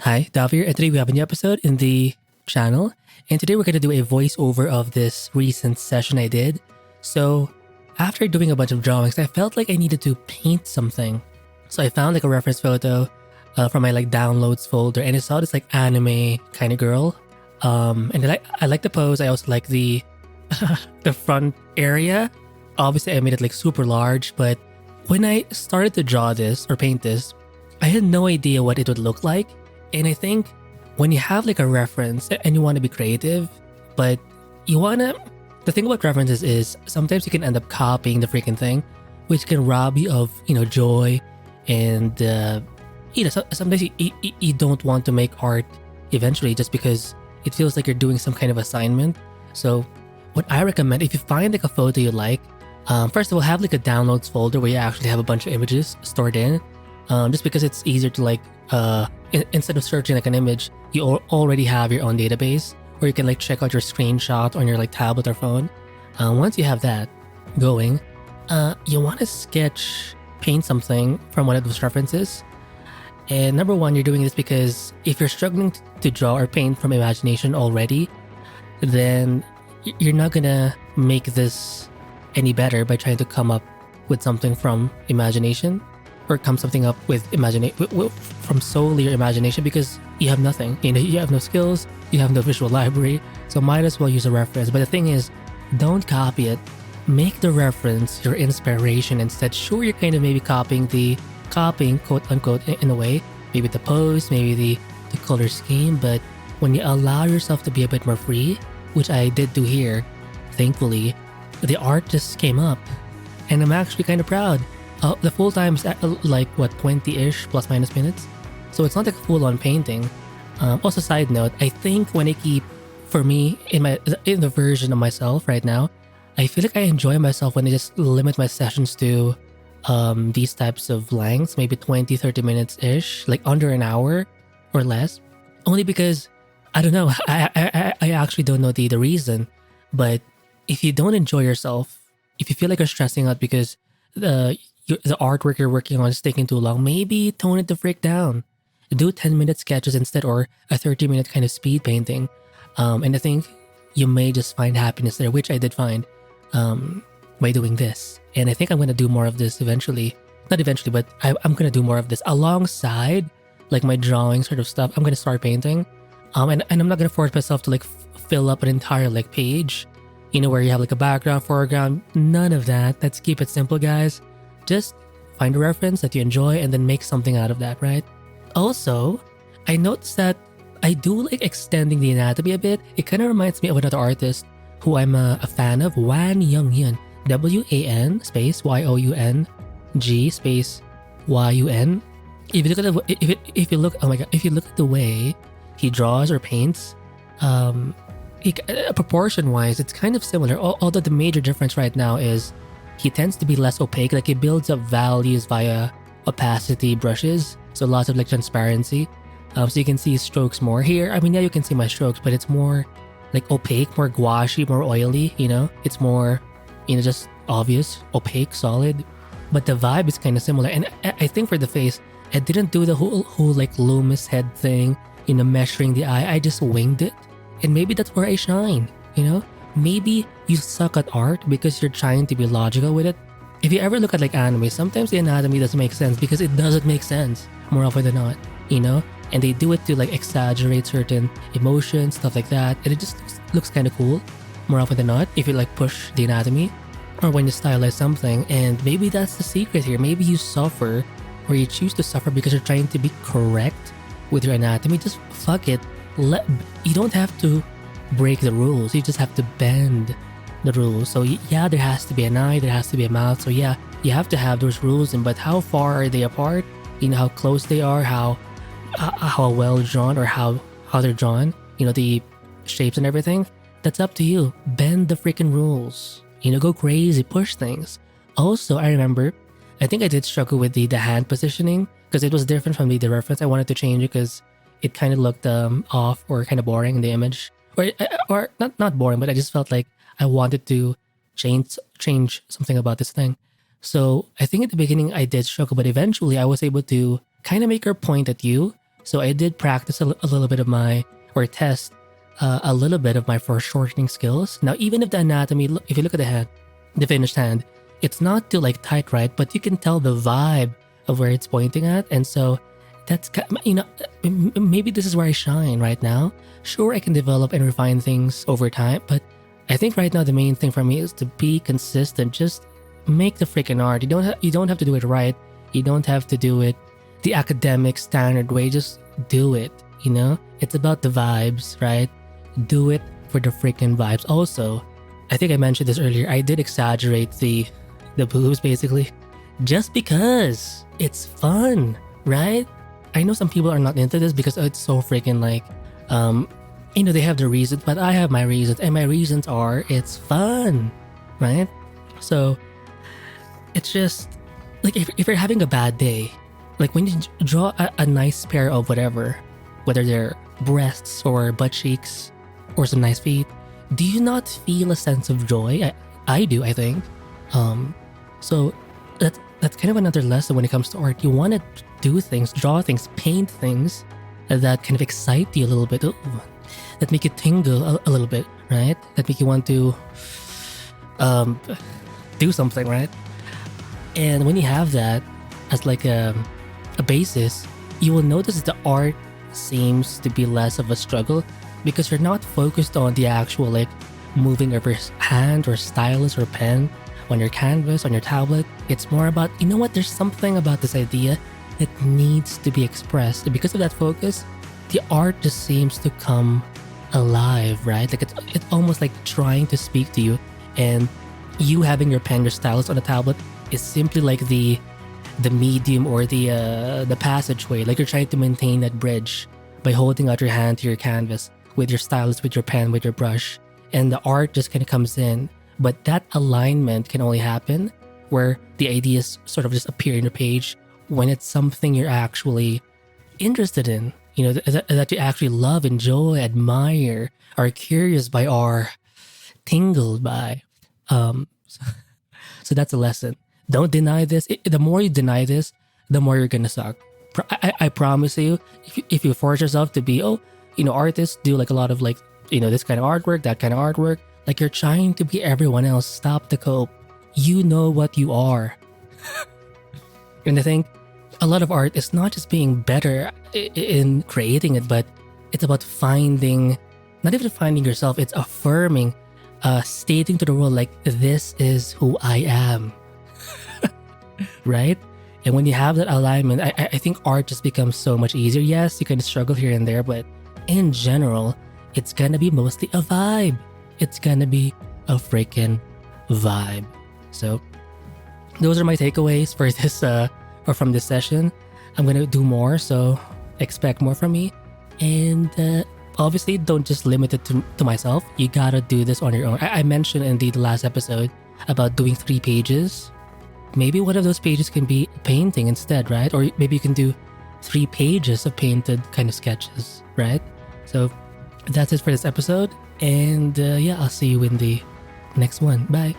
Hi, Davir, and today we have a new episode in the channel. And today we're going to do a voiceover of this recent session I did. So, after doing a bunch of drawings, I felt like I needed to paint something. So I found like a reference photo from my like downloads folder, and I saw this like anime kind of girl. And I like the pose. I also like the the front area. Obviously, I made it like super large, but when I started to draw this or paint this, I had no idea what it would look like. And I think when you have like a reference and you want to be creative, but you want to, the thing about references is sometimes you can end up copying the freaking thing, which can rob you of, joy. And, sometimes you don't want to make art eventually just because it feels like you're doing some kind of assignment. So what I recommend, if you find like a photo you like, first of all, have like a downloads folder where you actually have a bunch of images stored in. Just because it's easier to like, instead of searching like an image, you already have your own database, or you can like check out your screenshot on your like tablet or phone. Once you have that going, you want to paint something from one of those references. And number one, you're doing this because if you're struggling to draw or paint from imagination already, then you're not gonna make this any better by trying to come up with something from imagination. Or come something up with from solely your imagination, because you have nothing. You have no skills, you have no visual library, so might as well use a reference. But the thing is, don't copy it. Make the reference your inspiration instead. Sure, you're kind of maybe copying quote unquote in a way, maybe the pose, maybe the color scheme, but when you allow yourself to be a bit more free, which I did do here, thankfully, the art just came up, and I'm actually kind of proud. The full time is like what, 20-ish plus minus minutes, so it's not like a full-on painting. Also, side note, I think when I keep, for me, in the version of myself right now, I feel like I enjoy myself when I just limit my sessions to these types of lengths, maybe 20-30 minutes ish, like under an hour or less. Only because I don't know, I actually don't know the reason, but if you don't enjoy yourself, if you feel like you're stressing out because the artwork you're working on is taking too long, maybe tone it the frick down. Do 10-minute sketches instead, or a 30-minute kind of speed painting. And I think you may just find happiness there, which I did find by doing this. And I think I'm going to do more of this eventually. Not eventually, but I'm going to do more of this alongside like my drawing sort of stuff. I'm going to start painting. And I'm not going to force myself to like fill up an entire like page, where you have like a background, foreground, none of that. Let's keep it simple, guys. Just find a reference that you enjoy and then make something out of that, right? Also, I noticed that I do like extending the anatomy a bit. It kind of reminds me of another artist who I'm a fan of, Wan Young-yun. WAN space YOUNG space YUN. If you look at if you look at the way he draws or paints, proportion wise, it's kind of similar. Although the major difference right now is he tends to be less opaque. Like he builds up values via opacity brushes, so lots of like transparency. So you can see his strokes more here. I mean, yeah, you can see my strokes, but it's more like opaque, more gouache, more oily. It's more, just obvious, opaque, solid. But the vibe is kind of similar. And I think for the face, I didn't do the whole like Loomis head thing, measuring the eye. I just winged it, and maybe that's where I shine. Maybe you suck at art because you're trying to be logical with it. If you ever look at like anime, sometimes the anatomy doesn't make sense because it doesn't make sense more often than not, and they do it to like exaggerate certain emotions, stuff like that, and it just looks kind of cool more often than not if you like push the anatomy or when you stylize something. And maybe that's the secret here. Maybe you suffer, or you choose to suffer because you're trying to be correct with your anatomy. Just fuck it. You don't have to break the rules, you just have to bend the rules. So yeah, there has to be an eye, there has to be a mouth, so yeah, you have to have those rules. But how far are they apart, how close they are, how well drawn, or how they're drawn, the shapes and everything, that's up to you. Bend the freaking rules, go crazy, push things. Also, I remember, I think I did struggle with the hand positioning because it was different from the reference. I wanted to change it because it kind of looked off or kind of boring in the image. Or not boring, but I just felt like I wanted to change something about this thing. So I think at the beginning I did struggle, but eventually I was able to kind of make her point at you So I did practice a little bit of my, or test a little bit of my foreshortening skills. Now, even if the anatomy, if you look at the hand, the finished hand, it's not too like tight, right? But you can tell the vibe of where it's pointing at. And so that's, maybe this is where I shine right now. Sure, I can develop and refine things over time, but I think right now the main thing for me is to be consistent. Just make the freaking art. You don't have to do it right. You don't have to do it the academic standard way. Just do it, It's about the vibes, right? Do it for the freaking vibes. Also, I think I mentioned this earlier. I did exaggerate the boobs basically just because it's fun, right? I know some people are not into this because it's so freaking like, they have their reasons, but I have my reasons, and my reasons are it's fun, right? So it's just like if you're having a bad day, like when you draw a nice pair of whatever, whether they're breasts or butt cheeks or some nice feet, do you not feel a sense of joy? I do, I think. So that's kind of another lesson when it comes to art. You want to do things, draw things, paint things that kind of excite you a little bit, that make you tingle a little bit, right? That make you want to do something, right? And when you have that as like a basis, you will notice that the art seems to be less of a struggle because you're not focused on the actual like moving of your hand or stylus or pen on your canvas, on your tablet. It's more about, there's something about this idea that needs to be expressed. And because of that focus, the art just seems to come alive, right? Like it's almost like trying to speak to you, and you having your pen, your stylus on a tablet is simply like the medium or the passageway. Like you're trying to maintain that bridge by holding out your hand to your canvas with your stylus, with your pen, with your brush, and the art just kind of comes in. But that alignment can only happen where the ideas sort of just appear in your page when it's something you're actually interested in, that you actually love, enjoy, admire, are curious by, or tingled by. So that's a lesson. Don't deny this. The more you deny this, the more you're gonna suck. I promise you, if you force yourself to be, artists do like a lot of like, this kind of artwork, that kind of artwork, like you're trying to be everyone else. Stop the cope. You know what you are. And I think a lot of art is not just being better in creating it, but it's about not even finding yourself, it's affirming, stating to the world like, this is who I am. Right? And when you have that alignment, I think art just becomes so much easier. Yes, you can struggle here and there, but in general, it's gonna be mostly a vibe. It's gonna be a freaking vibe. So those are my takeaways for this or from this session. I'm gonna do more, so expect more from me. And obviously don't just limit it to myself. You gotta do this on your own. I mentioned in the last episode about doing 3 pages. Maybe one of those pages can be painting instead, right? Or maybe you can do 3 pages of painted kind of sketches, right? So that's it for this episode. And I'll see you in the next one. Bye.